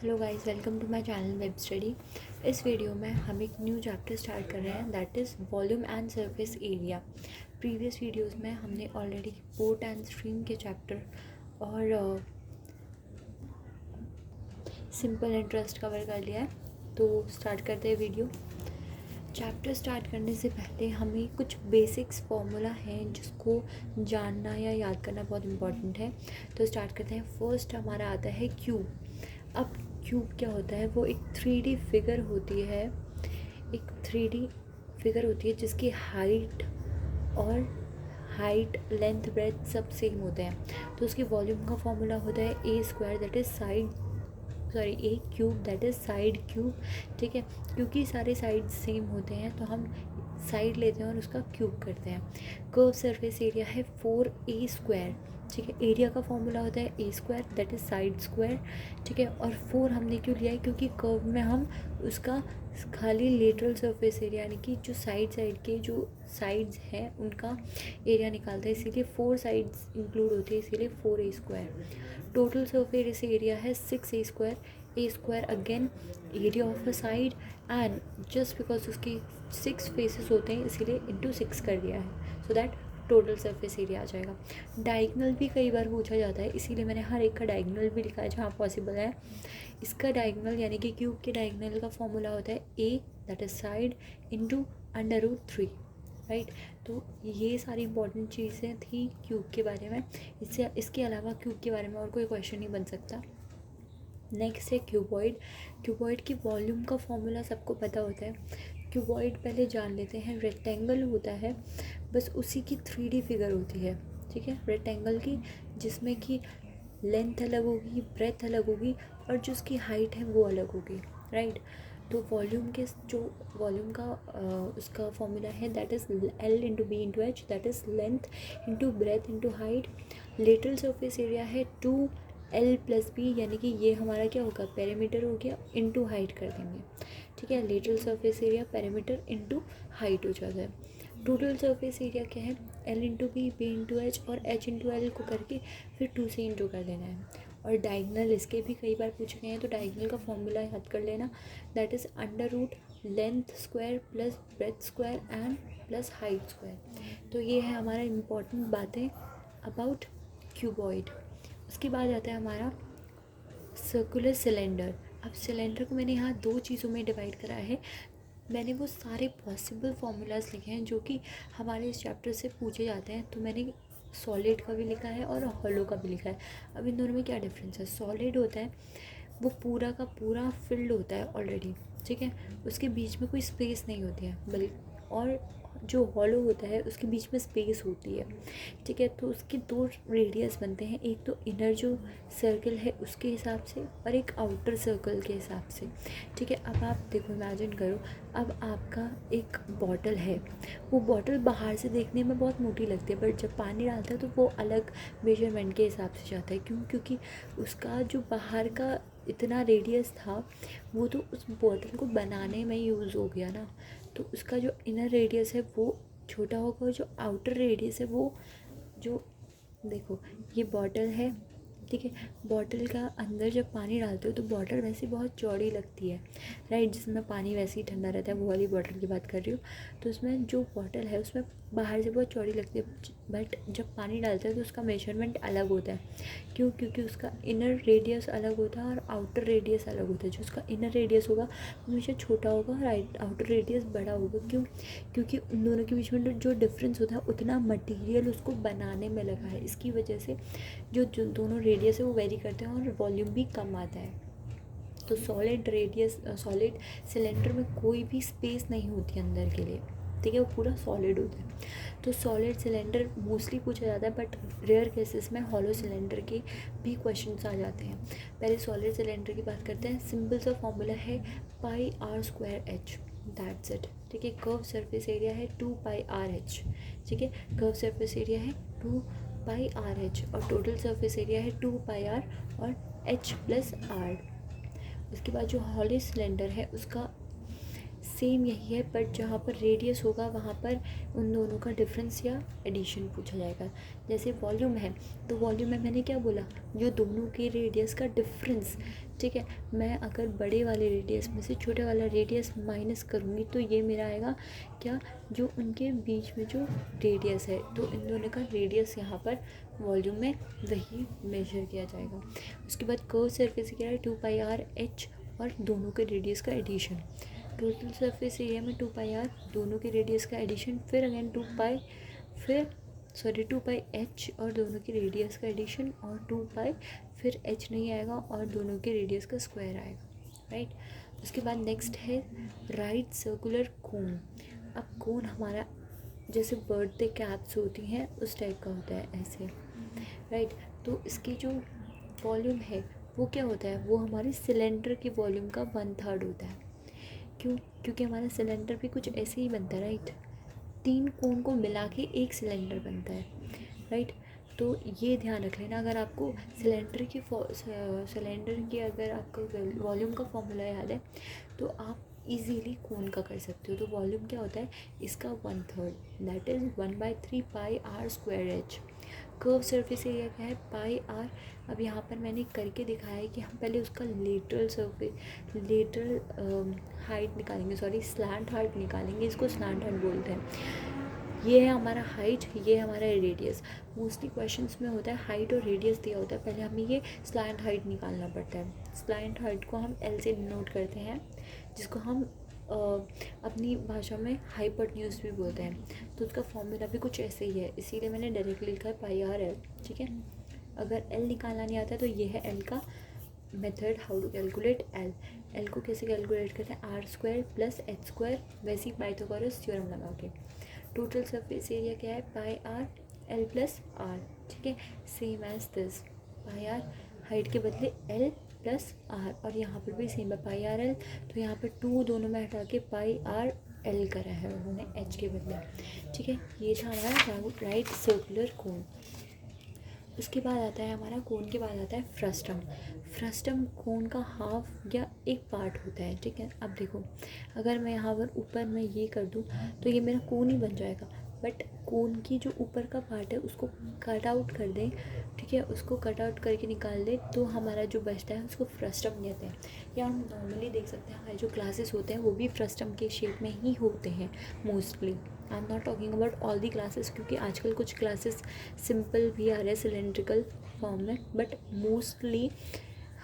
Hello guys, welcome to my channel web study. इस video में हम एक न्यू चैप्टर स्टार्ट कर रहे हैं, that is volume and surface area. Previous videos में हमने ऑलरेडी पोर्ट एंड स्ट्रीम के चैप्टर और सिंपल इंटरेस्ट कवर कर लिया है। तो स्टार्ट करते हैं वीडियो। चैप्टर स्टार्ट करने से पहले हमें कुछ बेसिक्स फार्मूला हैं जिसको जानना या याद करना बहुत इम्पॉर्टेंट है। तो स्टार्ट करते हैं। फर्स्ट हमारा आता है क्यूब। अब क्यूब क्या होता है? वो एक 3D फिगर होती है, जिसकी हाइट लेंथ ब्रेथ सब सेम होते हैं। तो उसकी वॉल्यूम का फॉर्मूला होता है A square, that is A cube that is side cube. ठीक है, क्योंकि सारे साइड सेम होते हैं तो हम साइड लेते हैं और उसका क्यूब करते हैं। कर्व सरफेस एरिया है 4a स्क्वायर। ठीक है, एरिया का फॉर्मूला होता है A square that is side square. ठीक है, और 4 हमने क्यों लिया है? क्योंकि कर्व में हम उसका खाली लेटरल सरफेस एरिया यानी कि जो साइड के जो साइड्स हैं उनका एरिया निकालता है, इसीलिए 4 साइड्स इंक्लूड होती है, इसीलिए 4a square. Total surface area है 6a square. A square again area of a side, and just because उसकी 6 फेसेस होते हैं इसीलिए इंटू 6 कर दिया है, so that total surface area आ जाएगा। डायगनल भी कई बार पूछा जाता है, इसीलिए मैंने हर एक का डायगनल भी लिखा है जहाँ पॉसिबल है। इसका डायगनल यानी कि क्यूब के डायगनल का फॉर्मूला होता है a that is side into √3, right. तो ये सारी इंपॉर्टेंट चीज़ें थी क्यूब के बारे में। इसके अलावा क्यूब के बारे में और कोई क्वेश्चन नहीं बन सकता। नेक्स्ट है क्यूबॉइड। क्यूबॉइड की वॉल्यूम का फॉर्मूला सबको पता होता है। क्यूबॉइड पहले जान लेते हैं। रेक्टेंगल होता है, बस उसी की 3D फिगर होती है। ठीक है, रेक्टेंगल की, जिसमें कि लेंथ अलग होगी, ब्रेथ अलग होगी और जो उसकी हाइट है वो अलग होगी, राइट। तो वॉल्यूम का उसका फॉर्मूला है that is L into B into H, that is length into breadth into height. Lateral surface area है 2L+B, यानी कि ये हमारा क्या होगा? पेरीमीटर हो गया, इंटू हाइट कर देंगे। ठीक है, lateral surface area perimeter into height हो जाता है। टोटल सरफेस एरिया क्या है? L into B, B into H और H इंटू एल को करके फिर 2 से इंटू कर देना है। और डायगनल इसके भी कई बार पूछे गए हैं, तो डायगनल का फॉर्मूला याद कर लेना, that is √ length square plus breadth square and plus height square. तो ये है हमारा इम्पॉर्टेंट बातें अबाउट क्यूबॉइड। उसके बाद आता है हमारा सर्कुलर सिलेंडर। अब सिलेंडर को मैंने यहाँ 2 चीज़ों में डिवाइड करा है। मैंने वो सारे पॉसिबल फार्मूलाज लिखे हैं जो कि हमारे इस चैप्टर से पूछे जाते हैं। तो मैंने सॉलिड का भी लिखा है और हॉलो का भी लिखा है। अब इन दोनों में क्या डिफरेंस है? सॉलिड होता है वो पूरा का पूरा फिल्ड होता है ऑलरेडी, ठीक है, उसके बीच में कोई स्पेस नहीं होती है, बल्कि और जो हॉलो होता है उसके बीच में स्पेस होती है। ठीक है, तो उसके 2 रेडियस बनते हैं, एक तो इनर जो सर्कल है उसके हिसाब से और एक आउटर सर्कल के हिसाब से। ठीक है, अब आप देखो, इमेजिन करो, अब आपका एक बॉटल है। वो बॉटल बाहर से देखने में बहुत मोटी लगती है, बट जब पानी डालता है तो वो अलग मेजरमेंट के हिसाब से जाता है। क्यों? क्योंकि उसका जो बाहर का इतना रेडियस था वो तो उस बॉटल को बनाने में यूज़ हो गया ना, तो उसका जो इनर रेडियस है वो छोटा होगा और जो आउटर रेडियस है वो जो, देखो ये बॉटल है, ठीक है, बॉटल का अंदर जब पानी डालते हो तो बॉटल वैसे बहुत चौड़ी लगती है, राइट, जिसमें पानी वैसे ही ठंडा रहता है, वो वाली बॉटल की बात कर रही हूँ। तो उसमें जो बॉटल है उसमें बाहर से बहुत चौड़ी लगती है, बट जब पानी डालते हैं तो उसका मेजरमेंट अलग होता है। क्यों? क्योंकि उसका इनर रेडियस अलग होता है और आउटर रेडियस अलग होता है। जो उसका इनर रेडियस होगा वो हमेशा छोटा होगा और आउटर रेडियस बड़ा होगा। क्यों? क्योंकि उन दोनों के बीच में जो डिफरेंस होता है उतना मटेरियल उसको बनाने में लगा है, इसकी वजह से जो दोनों रेडियस है वो वेरी करते हैं और वॉल्यूम भी कम आता है। तो सॉलिड सिलेंडर में कोई भी स्पेस नहीं होती अंदर के लिए, ठीक है, वो पूरा सॉलिड होता है। तो सॉलिड सिलेंडर मोस्टली पूछा जाता है, बट रेयर केसेस में हॉलो सिलेंडर के भी क्वेश्चंस आ जाते हैं। पहले सॉलिड सिलेंडर की बात करते हैं। सिंपल सा फॉर्मूला है πr²h, दैट्स इट। ठीक है, कर्व सरफेस एरिया है 2πrh। ठीक है, कर्व सरफेस एरिया है 2πrh और टोटल सरफेस एरिया है 2πr और h + r। उसके बाद जो हॉलो सिलेंडर है उसका सेम यही है, बट जहाँ पर रेडियस होगा वहाँ पर उन दोनों का डिफरेंस या एडिशन पूछा जाएगा। जैसे वॉल्यूम है, तो वॉल्यूम में मैंने क्या बोला, जो दोनों के रेडियस का डिफरेंस, ठीक है। मैं अगर बड़े वाले रेडियस में से छोटे वाला रेडियस माइनस करूँगी तो ये मेरा आएगा क्या, जो उनके बीच में जो रेडियस है, तो इन दोनों का रेडियस यहाँ पर वॉल्यूम में वही मेजर किया जाएगा। उसके बाद कर्व सरफेस क्या है, 2πr/h और दोनों के रेडियस का एडिशन। टोटल सरफेस एरिया में 2πr दोनों के रेडियस का एडिशन, फिर अगेन 2πh और दोनों के रेडियस का एडिशन, और 2π फिर h नहीं आएगा और दोनों के रेडियस का स्क्वायर आएगा, राइट। उसके बाद नेक्स्ट है राइट सर्कुलर कोन। अब कोन हमारा जैसे बर्थडे कैप्स होती हैं उस टाइप का होता है ऐसे, राइट। तो इसकी जो वॉल्यूम है वो क्या होता है, वो हमारे सिलेंडर की वॉल्यूम का 1/3 होता है। क्यों? क्योंकि हमारा सिलेंडर भी कुछ ऐसे ही बनता है, राइट। 3 कोन को मिला के एक सिलेंडर बनता है, राइट। तो ये ध्यान रख लेना, अगर आपको सिलेंडर की अगर आपको वॉल्यूम का फॉर्मूला याद है तो आप इजीली कोन का कर सकते हो। तो वॉल्यूम क्या होता है इसका 1/3, that is 1/3 πr²h। Curve surface area क्या है, πr। अब यहाँ पर मैंने करके दिखाया है कि हम पहले उसका लेटरल हाइट निकालेंगे, स्लैंट हाइट निकालेंगे, इसको स्लैंट हाइट बोलते हैं। ये है हमारा हाइट, ये है हमारा रेडियस। मोस्टली क्वेश्चंस में होता है हाइट और रेडियस दिया होता है, पहले हमें ये स्लैंट हाइट निकालना पड़ता है। स्लैंट हाइट को हम एल से डिनोट करते हैं, जिसको हम अपनी भाषा में हाइपोटेन्यूज भी बोलते हैं। तो उसका फॉर्मूला भी कुछ ऐसे ही है, इसीलिए मैंने डायरेक्टली लिखा है πr/l, ठीक है। अगर l निकालना नहीं आता है तो ये है l का method, how to calculate l। l को कैसे कैलकुलेट करते हैं, r² + h², वैसे ही पाइथागोरस थ्योरम लगा के। टोटल सरफेस एरिया क्या है, πr/l + r, ठीक है, same as this. πr height के बदले l + r, और यहाँ पर भी सेम है πr/l, तो यहाँ पर 2 दोनों में हटा के πr/l करा है उन्होंने h के बदले, ठीक है। ये था हमारा राइट सर्कुलर कोन। उसके बाद आता है हमारा कोन के बाद आता है फ्रस्टम। फ्रस्टम कोन का हाफ या एक पार्ट होता है, ठीक है। अब देखो, अगर मैं यहाँ पर ऊपर में ये कर दूँ तो ये मेरा कोन ही बन जाएगा, बट कोन की जो ऊपर का पार्ट है उसको कट आउट कर दें, ठीक है, उसको कट आउट करके निकाल दें तो हमारा जो बचता है उसको फ्रस्टम कहते हैं। या हम नॉर्मली देख सकते हैं हमारे जो क्लासेस होते हैं वो भी फ्रस्टम के शेप में ही होते हैं mostly. I am not talking about all the classes, क्योंकि आजकल कुछ क्लासेस सिंपल भी आ रहे हैं सिलेंड्रिकल फॉर्म में, बट मोस्टली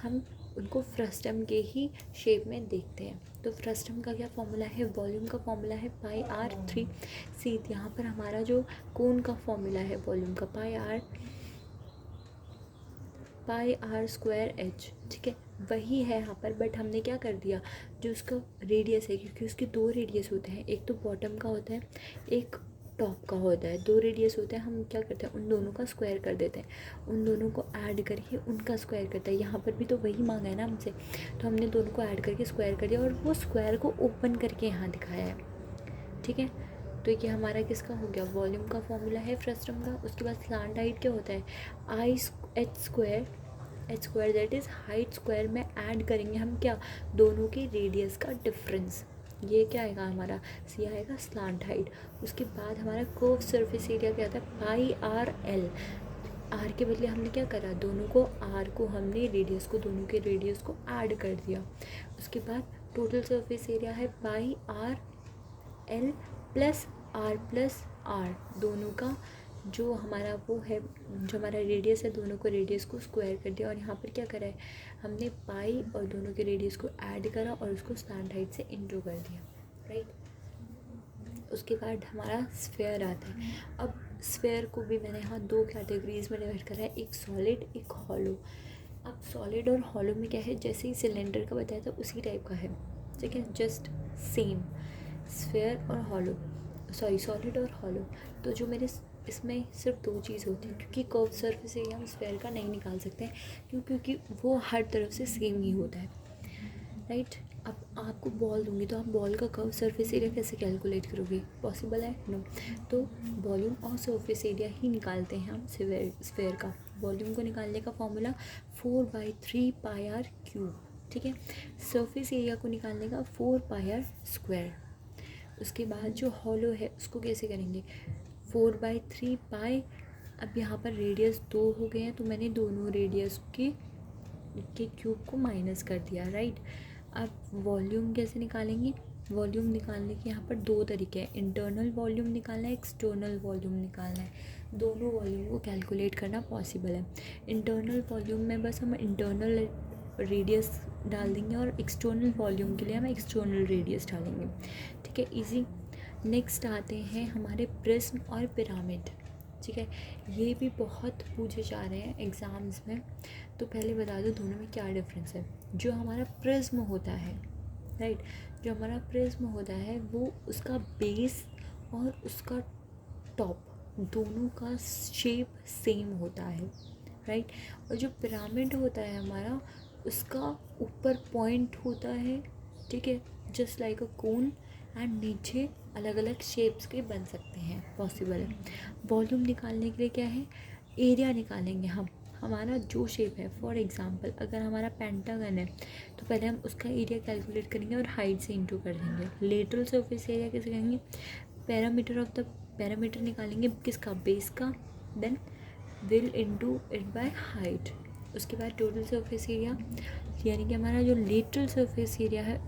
हम उनको फ्रस्टम के ही शेप में देखते हैं। तो फ्रस्टम का क्या फॉर्मूला है, वॉल्यूम का फॉर्मूला है πr3। सी यहाँ पर हमारा जो कोन का फॉर्मूला है वॉल्यूम का πr²h, ठीक है, वही है यहाँ पर। बट हमने क्या कर दिया, जो उसका रेडियस है, क्योंकि उसके 2 रेडियस होते हैं, एक तो बॉटम का होता है, एक टॉप का होता है, 2 रेडियस होते हैं। हम क्या करते हैं, उन दोनों का स्क्वायर कर देते हैं, उन दोनों को ऐड करके उनका स्क्वायर करते हैं। यहाँ पर भी तो वही मांगा है ना हमसे, तो हमने दोनों को ऐड करके स्क्वायर कर दिया और वो स्क्वायर को ओपन करके यहाँ दिखाया है, ठीक है। तो ये हमारा किसका हो गया, वॉल्यूम का फॉर्मूला है फ्रस्टम का। उसके बाद स्लैंट हाइट क्या होता है, h² that is height square में ऐड करेंगे हम क्या, दोनों के रेडियस का डिफरेंस। ये क्या आएगा हमारा, सी आएगा स्लैंट हाइट। उसके बाद हमारा कर्व सरफेस एरिया क्या आता है, πr/l। आर के बदले हमने क्या करा, दोनों को आर को हमने रेडियस को, दोनों के रेडियस को ऐड कर दिया। उसके बाद टोटल सरफेस एरिया है πr/l + r+r, दोनों का जो हमारा वो है, जो हमारा रेडियस है, दोनों को रेडियस को स्क्वायर कर दिया। और यहाँ पर क्या करा है हमने पाई और दोनों के रेडियस को ऐड करा और उसको स्लैंट हाइट से इंटू कर दिया, राइट। उसके बाद हमारा स्फेयर आता है। अब स्फेयर को भी मैंने यहाँ 2 कैटेगरीज में डिवाइड करा है, एक सॉलिड एक हॉलो। अब सॉलिड और हॉलो में क्या है, जैसे ही सिलेंडर का बताया था उसी टाइप का है, ठीक है, जस्ट सेम। स्फेयर और हॉलो, सॉलिड और हॉलो। तो जो मेरे इसमें सिर्फ 2 चीज़ होती है, क्योंकि कर्व सरफेस एरिया हम स्फेयर का नहीं निकाल सकते हैं, क्योंकि वो हर तरफ से सेम ही होता है, राइट। अब आपको बॉल दूंगी तो आप बॉल का कर्व सरफेस एरिया कैसे कैलकुलेट करोगे, पॉसिबल है, नो। तो वॉल्यूम और सरफेस एरिया ही निकालते हैं हम स्फेयर का। वॉल्यूम को निकालने का फॉर्मूला 4/3 πr3, ठीक है। सरफेस एरिया को निकालने का 4πr², उसके बाद जो हॉलो है उसको कैसे करेंगे, 4/3 पाई। अब यहाँ पर रेडियस 2 हो गए हैं तो मैंने दोनों रेडियस के क्यूब को माइनस कर दिया, राइट। अब वॉल्यूम कैसे निकालेंगे, वॉल्यूम निकालने के यहाँ पर दो तरीके हैं, इंटरनल वॉल्यूम निकालना है, एक्सटर्नल वॉल्यूम निकालना है। दोनों वॉल्यूम को कैलकुलेट करना पॉसिबल है। इंटरनल वॉल्यूम में बस हम इंटरनल रेडियस डाल देंगे और एक्सटर्नल वॉल्यूम के लिए हम एक्सटर्नल रेडियस डालेंगे, ठीक है, इजी। नेक्स्ट आते हैं हमारे प्रिज्म और पिरामिड, ठीक है, ये भी बहुत पूछे जा रहे हैं एग्ज़ाम्स में। तो पहले बता दो दोनों में क्या डिफरेंस है। जो हमारा प्रिज्म होता है, राइट, जो हमारा प्रिज्म होता है वो उसका बेस और उसका टॉप दोनों का शेप सेम होता है, राइट। और जो पिरामिड होता है हमारा, उसका ऊपर पॉइंट होता है, ठीक है, just like a cone, and नीचे अलग अलग शेप्स के बन सकते हैं, पॉसिबल है। वॉल्यूम निकालने के लिए क्या है, एरिया निकालेंगे हम। हमारा जो शेप है, फॉर एग्जांपल अगर हमारा पेंटागन है तो पहले हम उसका एरिया कैलकुलेट करेंगे और हाइट से इंटू कर देंगे। लेटरल सरफेस एरिया कैसे करेंगे, पैरामीटर निकालेंगे किसका, बेस का, then will into it by height. उसके बाद टोटल सरफेस एरिया, यानी कि हमारा जो लेटरल सरफेस एरिया है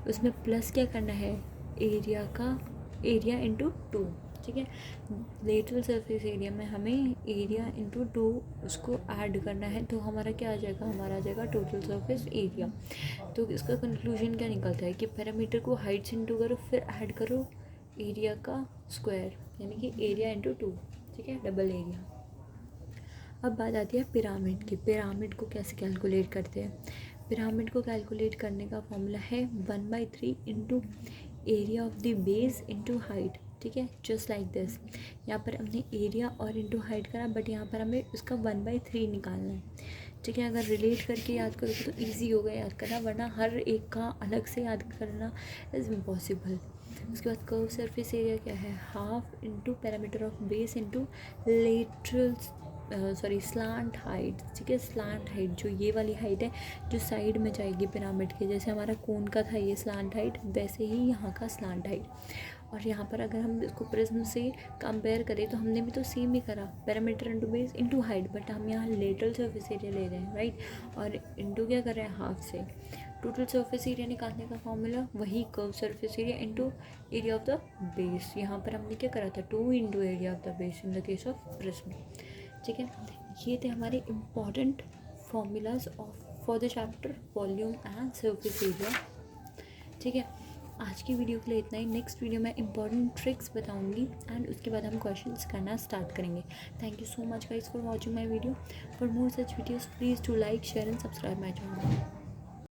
उसमें प्लस क्या करना है, एरिया इंटू 2, ठीक है। लेटरल सरफेस एरिया में हमें एरिया इंटू 2 उसको ऐड करना है, तो हमारा क्या आ जाएगा, हमारा आ जाएगा टोटल सरफेस एरिया। तो इसका कंक्लूजन क्या निकलता है कि पैरामीटर को हाइट से इंटू करो, फिर ऐड करो एरिया का स्क्वायर, यानी कि एरिया इंटू 2, ठीक है, डबल एरिया। अब बात आती है पिरामिड की। पिरामिड को कैसे कैलकुलेट करते हैं, पिरामिड को कैलकुलेट करने का फॉर्मूला है 1/3 into area of the base into height, ठीक है, जस्ट लाइक दिस। यहाँ पर हमने एरिया और इंटू हाइट करा, बट यहाँ पर हमें उसका 1/3 निकालना है, ठीक है। अगर रिलेट करके याद करोगे तो ईजी होगा याद करना, वरना हर एक का अलग से याद करना इज़ इम्पॉसिबल। उसके बाद कर्व सरफेस एरिया क्या है, half into parameter of base into lateral slant height, ठीक है। स्लांट हाइट जो ये वाली हाइट है जो साइड में जाएगी पिरामिड के, जैसे हमारा कोन का था ये स्लांट हाइट, वैसे ही यहाँ का स्लांट हाइट। और यहाँ पर अगर हम इसको प्रिज्म से कंपेयर करें तो हमने भी तो सेम ही करा, parameter into base into height, but हम यहाँ लेटरल सरफेस एरिया ले रहे हैं, राइट, और इंटू क्या कर रहे हैं, हाफ से। टोटल सरफेस एरिया निकालने का फॉर्मूला वही curve surface area into area of the base. यहाँ पर हमने क्या करा था, 2 into area of the base in the case of prism, ठीक है। ये थे हमारे important formulas for the chapter volume and surface area, ठीक है। आज की वीडियो के लिए इतना ही। नेक्स्ट वीडियो में इंपॉर्टेंट ट्रिक्स बताऊंगी एंड उसके बाद हम क्वेश्चंस करना स्टार्ट करेंगे। Thank you so much guys for watching my video. For more such videos please to like, share and subscribe my channel.